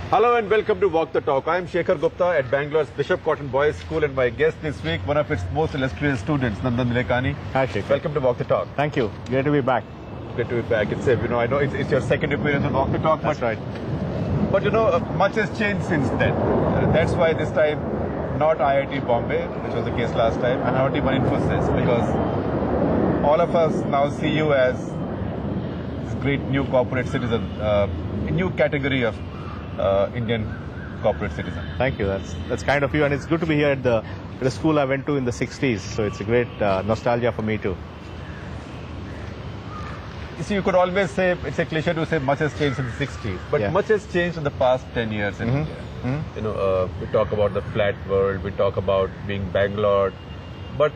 Hello and welcome to Walk the Talk. I am Shekhar Gupta at Bangalore's Bishop Cotton Boys School, and my guest this week, one of its most illustrious students, Nandan Nilekani. Hi, Shekhar. Welcome to Walk the Talk. Thank you. Great to be back. Great to be back. I know it's your second appearance on Walk the Talk. That's right. But much has changed since then. That's why this time, not IIT Bombay, which was the case last time, and not even Infosys, because all of us now see you as this great new corporate citizen, a new category of Indian corporate citizen. Thank you. That's kind of you, and it's good to be here at the school I went to in the 60s. So it's a great nostalgia for me too. You see, you could always say, it's a cliche to say much has changed in the 60s, but much has changed in the past 10 years in India. We talk about the flat world, we talk about being Bangalore, but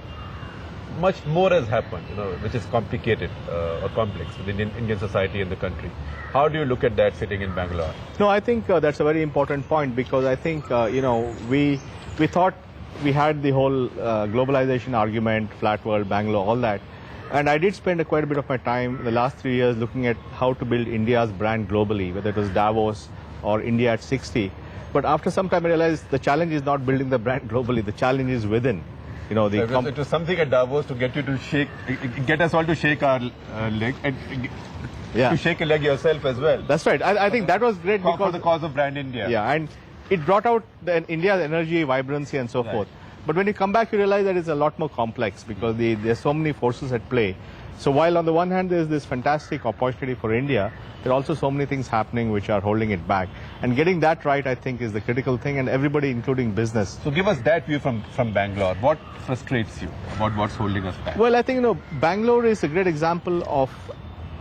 much more has happened, which is complicated or complex within Indian society and the country. How do you look at that sitting in Bangalore? No, I think that's a very important point, because I think, we thought we had the whole globalization argument, flat world, Bangalore, all that. And I did spend quite a bit of my time in the last 3 years looking at how to build India's brand globally, whether it was Davos or India at 60. But after some time I realized the challenge is not building the brand globally, the challenge is within. It was something at Davos to get you to get us all to shake our leg, and to shake a leg yourself as well. That's right. I think that was great because for the cause of brand India. Yeah, and it brought out India's energy, vibrancy, and so forth. But when you come back, you realize that it's a lot more complex, because there's so many forces at play. So while on the one hand there's this fantastic opportunity for India, there are also so many things happening which are holding it back. And getting that right, I think, is the critical thing, and everybody, including business. So give us that view from Bangalore. What frustrates you about what's holding us back? Well, I think, Bangalore is a great example of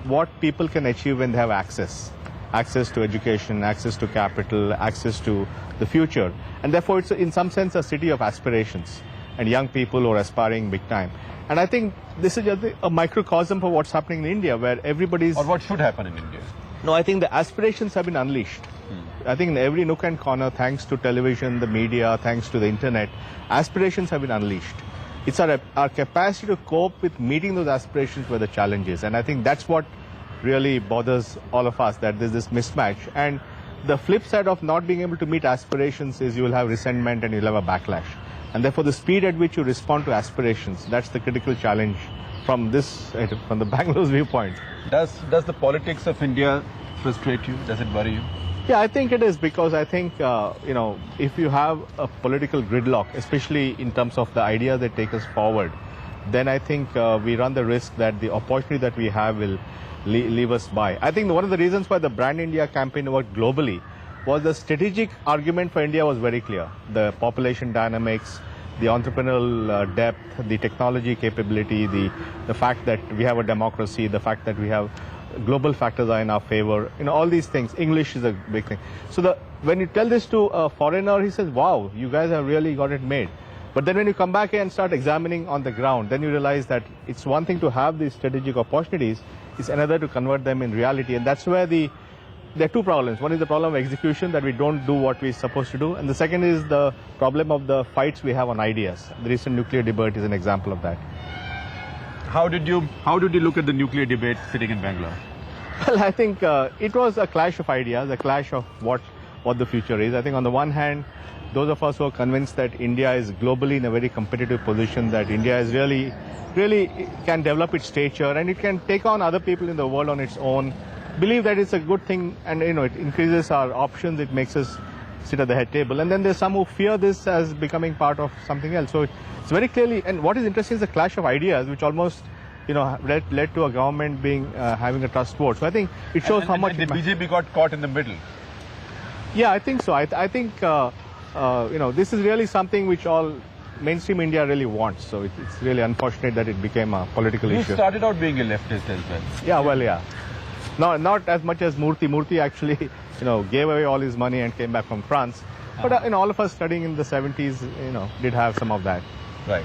what people can achieve when they have access. Access to education, access to capital, access to the future. And therefore, it's in some sense a city of aspirations and young people who are aspiring big time. And I think this is just a microcosm for what's happening in India, where everybody's... Or what should happen in India? No, I think the aspirations have been unleashed. I think in every nook and corner, thanks to television, the media, thanks to the internet, aspirations have been unleashed. It's our capacity to cope with meeting those aspirations where the challenge is. And I think that's what really bothers all of us, that there's this mismatch. And the flip side of not being able to meet aspirations is you will have resentment and you'll have a backlash. And therefore, the speed at which you respond to aspirations, that's the critical challenge from the Bangalore's viewpoint. Does the politics of India frustrate you? Does it worry you? Yeah, I think it is, because I think, if you have a political gridlock, especially in terms of the ideas that take us forward, then I think we run the risk that the opportunity that we have will leave us by. I think one of the reasons why the Brand India campaign worked globally was the strategic argument for India was very clear. The population dynamics, the entrepreneurial depth, the technology capability, the fact that we have a democracy, the fact that we have global factors are in our favor, all these things. English is a big thing. So when you tell this to a foreigner, he says, wow, you guys have really got it made. But then when you come back and start examining on the ground, then you realize that it's one thing to have these strategic opportunities, it's another to convert them in reality. And that's where there are two problems. One is the problem of execution, that we don't do what we're supposed to do. And the second is the problem of the fights we have on ideas. The recent nuclear debate is an example of that. How did you look at the nuclear debate sitting in Bangalore? Well, I think it was a clash of ideas, a clash of what the future is. I think on the one hand, those of us who are convinced that India is globally in a very competitive position, that India is really can develop its stature and it can take on other people in the world on its own, believe that it's a good thing, and it increases our options, it makes us sit at the head table. And then there's some who fear this as becoming part of something else. So it's very clearly, and what is interesting is the clash of ideas, which almost led to a government having a trust vote. So I think it shows how much... the BJP got caught in the middle. Yeah, I think so. I think this is really something which all mainstream India really wants. So it's really unfortunate that it became a political issue. You started out being a leftist as well. Yeah, well, yeah. No, not as much as Murthy. Murthy actually, gave away all his money and came back from France. But all of us studying in the 70s, did have some of that. Right.